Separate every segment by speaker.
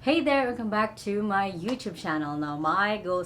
Speaker 1: Hey there, welcome back to my YouTube channel. Now my goal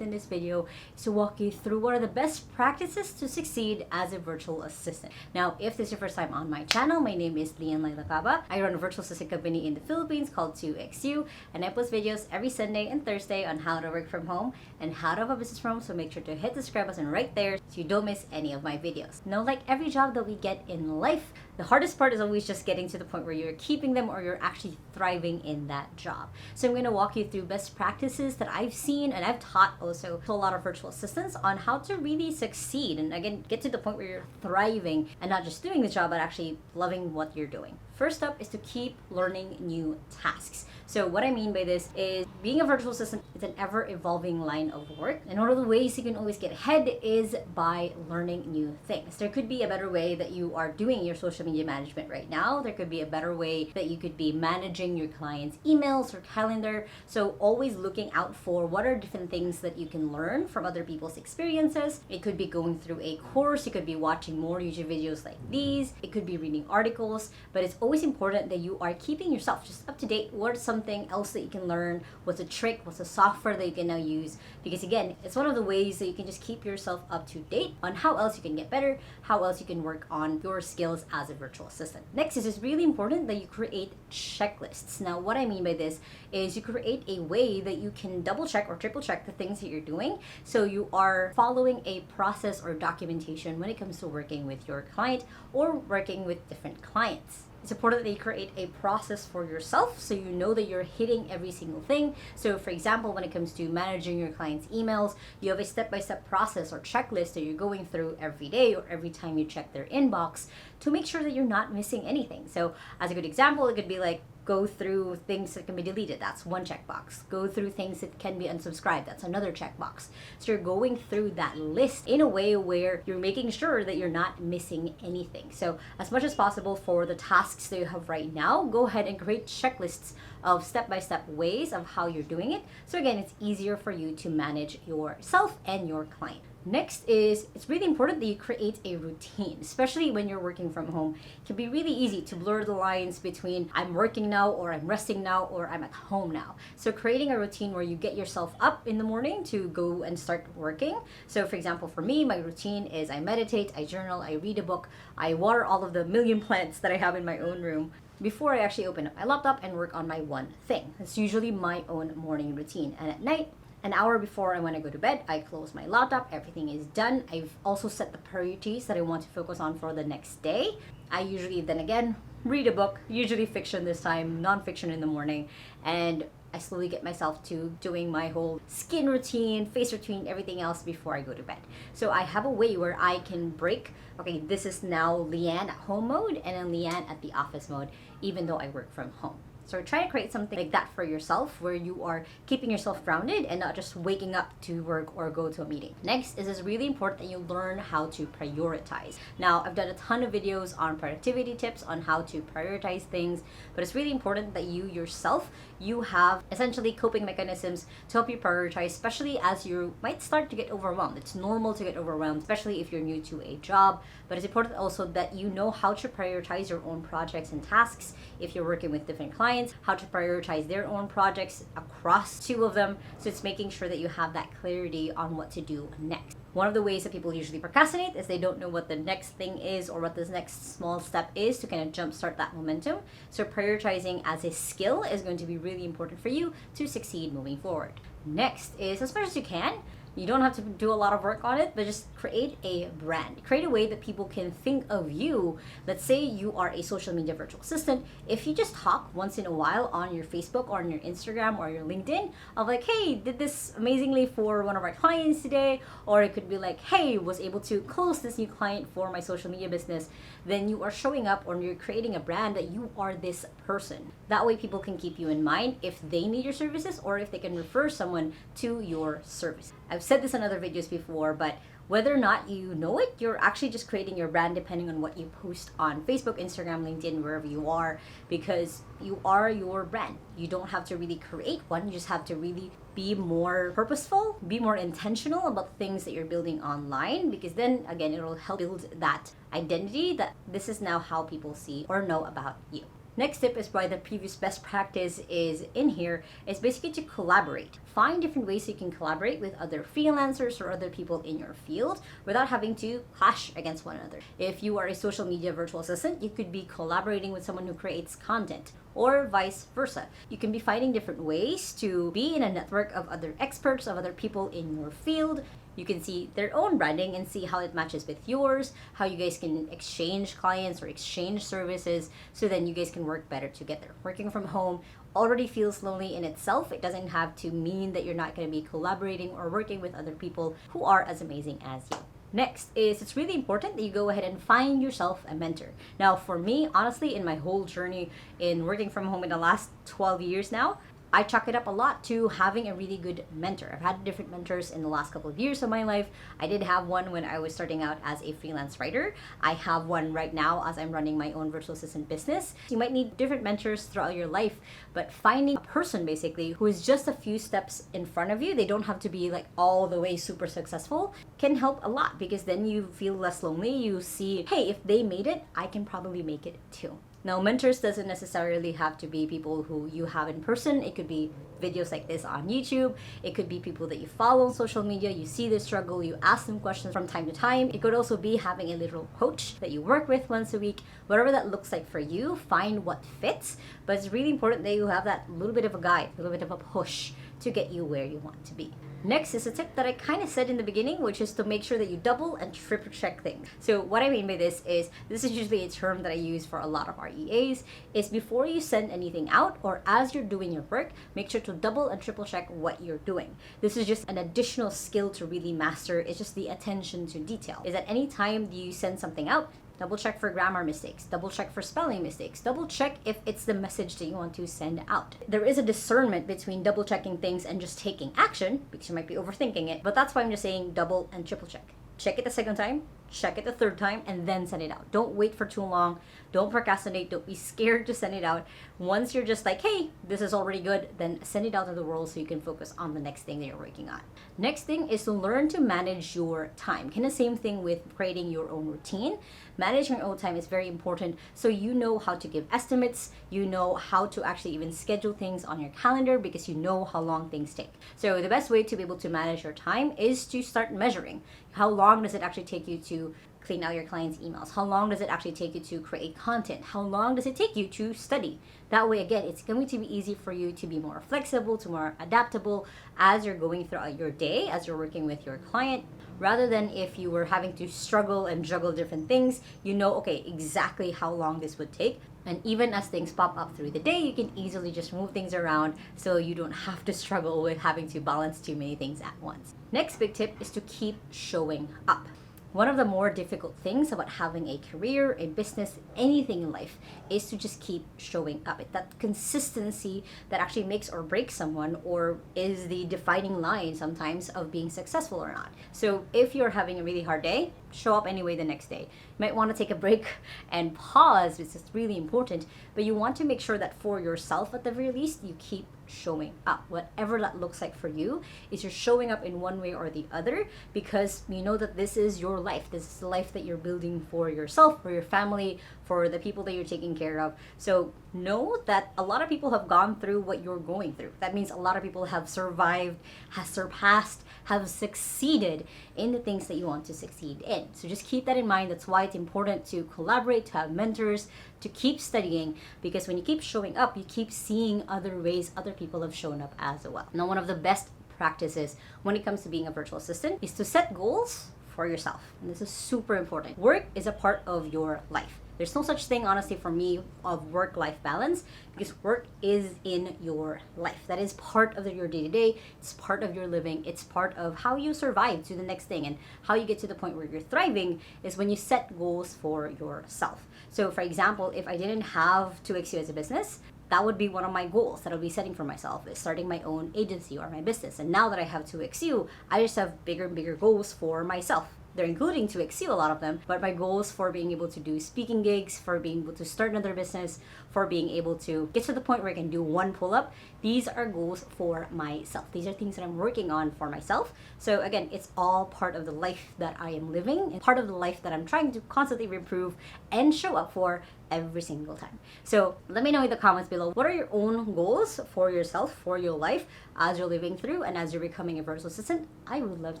Speaker 1: in this video is to walk you through what are the best practices to succeed as a virtual assistant. Now if this is your first time on my channel, my name is Lai Lacaba. I run a virtual assistant company in the Philippines called 2XU, and I post videos every Sunday and Thursday on how to work from home and how to have a business from home, so make sure to hit the subscribe button right there so you don't miss any of my videos. Now like every job that we get in life, the hardest part is always just getting to the point where you're keeping them or you're actually thriving in that job. So I'm going to walk you through best practices that I've seen and I've taught also to a lot of virtual assistants on how to really succeed and again get to the point where you're thriving and not just doing the job but actually loving what you're doing. First up is to keep learning new tasks. So what I mean by this is being a virtual assistant is an ever-evolving line of work. And one of the ways you can always get ahead is by learning new things. There could be a better way that you are doing your social media management right now. There could be a better way that you could be managing your clients' emails or calendar. So always looking out for what are different things that you can learn from other people's experiences. It could be going through a course. You could be watching more YouTube videos like these. It could be reading articles, but it's always important that you are keeping yourself just up to date. What's something else that you can learn? What's a trick? What's a software that you can now use? Because again, it's one of the ways that you can just keep yourself up to date on how else you can get better, how else you can work on your skills as a virtual assistant. Next is it's really important that you create checklists. Now what I mean by this is you create a way that you can double check or triple check the things that you're doing, so you are following a process or documentation when it comes to working with your client or working with different clients. It's important that you create a process for yourself so you know that you're hitting every single thing. So for example, when it comes to managing your clients' emails, you have a step-by-step process or checklist that you're going through every day or every time you check their inbox to make sure that you're not missing anything. So as a good example, it could be like, go through things that can be deleted. That's one checkbox. Go through things that can be unsubscribed. That's another checkbox. So you're going through that list in a way where you're making sure that you're not missing anything. So as much as possible for the tasks that you have right now, go ahead and create checklists of step-by-step ways of how you're doing it. So again, it's easier for you to manage yourself and your client. Next is, it's really important that you create a routine, especially when you're working from home. It can be really easy to blur the lines between I'm working now or I'm resting now or I'm at home now. So creating a routine where you get yourself up in the morning to go and start working. So for example, for me, my routine is I meditate, I journal, I read a book, I water all of the million plants that I have in my own room before I actually open up my laptop and work on my one thing. It's usually my own morning routine. And at night, an hour before I want to go to bed, I close my laptop, everything is done. I've also set the priorities that I want to focus on for the next day. I usually then again read a book, usually fiction this time, non-fiction in the morning, and I slowly get myself to doing my whole skin routine, face routine, everything else before I go to bed. So I have a way where I can break, okay, this is now Leanne at home mode and then Leanne at the office mode, even though I work from home. So try to create something like that for yourself where you are keeping yourself grounded and not just waking up to work or go to a meeting. Next is it's really important that you learn how to prioritize. Now, I've done a ton of videos on productivity tips on how to prioritize things, but it's really important that you yourself, you have essentially coping mechanisms to help you prioritize, especially as you might start to get overwhelmed. It's normal to get overwhelmed, especially if you're new to a job, but it's important also that you know how to prioritize your own projects and tasks if you're working with different clients, how to prioritize their own projects across two of them. So it's making sure that you have that clarity on what to do next. One of the ways that people usually procrastinate is they don't know what the next thing is or what this next small step is to kind of jumpstart that momentum. So prioritizing as a skill is going to be really important for you to succeed moving forward. Next is, as much as you can, you don't have to do a lot of work on it, but just create a brand. Create a way that people can think of you. Let's say you are a social media virtual assistant. If you just talk once in a while on your Facebook or on your Instagram or your LinkedIn of like, hey, did this amazingly for one of our clients today, or it could be like, hey, was able to close this new client for my social media business, then you are showing up or you're creating a brand that you are this person. That way people can keep you in mind if they need your services or if they can refer someone to your service. I've said this in other videos before, but whether or not you know it, you're actually just creating your brand depending on what you post on Facebook, Instagram, LinkedIn, wherever you are, because you are your brand. You don't have to really create one. You just have to really be more purposeful, be more intentional about things that you're building online, because then again, it'll help build that identity that this is now how people see or know about you. Next tip is why the previous best practice is in here is basically to collaborate. Find different ways you can collaborate with other freelancers or other people in your field without having to clash against one another. If you are a social media virtual assistant, you could be collaborating with someone who creates content, or vice versa. You can be finding different ways to be in a network of other experts, of other people in your field. You can see their own branding and see how it matches with yours, how you guys can exchange clients or exchange services, so then you guys can work better together. Working from home already feels lonely in itself. It doesn't have to mean that you're not going to be collaborating or working with other people who are as amazing as you. Next is it's really important that you go ahead and find yourself a mentor. Now, for me, honestly, in my whole journey in working from home in the last 12 years now, I chalk it up a lot to having a really good mentor. I've had different mentors in the last couple of years of my life. I did have one when I was starting out as a freelance writer. I have one right now as I'm running my own virtual assistant business. You might need different mentors throughout your life, but finding a person basically who is just a few steps in front of you, they don't have to be like all the way super successful, can help a lot, because then you feel less lonely. You see, hey, if they made it, I can probably make it too. Now, mentors doesn't necessarily have to be people who you have in person. It could be videos like this on YouTube. It could be people that you follow on social media. You see their struggle, you ask them questions from time to time. It could also be having a little coach that you work with once a week. Whatever that looks like for you, find what fits. But it's really important that you have that little bit of a guide, a little bit of a push to get you where you want to be. Next is a tip that I kind of said in the beginning, which is to make sure that you double and triple check things. So what I mean by this is usually a term that I use for a lot of our EAs, is before you send anything out or as you're doing your work, make sure to double and triple check what you're doing. This is just an additional skill to really master. It's just the attention to detail. Is that any time you send something out, double check for grammar mistakes, double check for spelling mistakes, double check if it's the message that you want to send out. There is a discernment between double checking things and just taking action, because you might be overthinking it, but that's why I'm just saying double and triple check. Check it the second time, check it the third time, and then send it out. Don't wait for too long. Don't procrastinate. Don't be scared to send it out. Once you're just like, hey, this is already good, then send it out to the world so you can focus on the next thing that you're working on. Next thing is to learn to manage your time. Kind of same thing with creating your own routine. Managing your own time is very important, so you know how to give estimates, you know how to actually even schedule things on your calendar, because you know how long things take. So the best way to be able to manage your time is to start measuring. How long does it actually take you to clean out your clients' emails? How long does it actually take you to create content? How long does it take you to study? That way, again, it's going to be easy for you to be more flexible, to more adaptable as you're going throughout your day, as you're working with your client, rather than if you were having to struggle and juggle different things, you know, okay, exactly how long this would take. And even as things pop up through the day, you can easily just move things around so you don't have to struggle with having to balance too many things at once. Next big tip is to keep showing up. One of the more difficult things about having a career, a business, anything in life is to just keep showing up. It's that consistency that actually makes or breaks someone, or is the defining line sometimes of being successful or not. So if you're having a really hard day, show up anyway the next day. You might want to take a break and pause, which is really important, but you want to make sure that for yourself at the very least, you keep showing up. Whatever that looks like for you, is you're showing up in one way or the other, because you know that this is your life. This is the life that you're building for yourself, for your family, for the people that you're taking care of. So know that a lot of people have gone through what you're going through. That means a lot of people have survived, have surpassed, have succeeded in the things that you want to succeed in. So just keep that in mind. That's why it's important to collaborate, to have mentors, to keep studying, because when you keep showing up, you keep seeing other ways other people have shown up as well. Now, one of the best practices when it comes to being a virtual assistant is to set goals for yourself. And this is super important. Work is a part of your life. There's no such thing, honestly, for me, of work-life balance, because work is in your life. That is part of your day-to-day. It's part of your living. It's part of how you survive to the next thing, and how you get to the point where you're thriving is when you set goals for yourself. So, for example, if I didn't have 2XU as a business, that would be one of my goals that I'll be setting for myself, is starting my own agency or my business. And now that I have 2XU, I just have bigger and bigger goals for myself. They're including 2XU, a lot of them, but my goals for being able to do speaking gigs, for being able to start another business, for being able to get to the point where I can do one pull-up. These are goals for myself. These are things that I'm working on for myself. So again, it's all part of the life that I am living and part of the life that I'm trying to constantly improve and show up for every single time. So let me know in the comments below, what are your own goals for yourself, for your life, as you're living through and as you're becoming a virtual assistant? I would love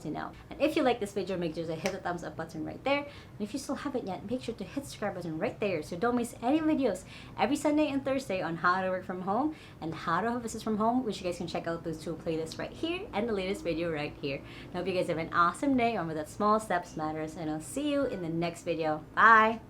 Speaker 1: to know. And if you like this video, make sure to hit the thumbs up button right there. And if you still haven't yet, make sure to hit the subscribe button right there so don't miss any videos every Sunday and Thursday on how to work from home and how to have business from home, which you guys can check out those two playlists right here and the latest video right here. I hope you guys have an awesome day. Remember that small steps matters, and I'll see you in the next video. Bye!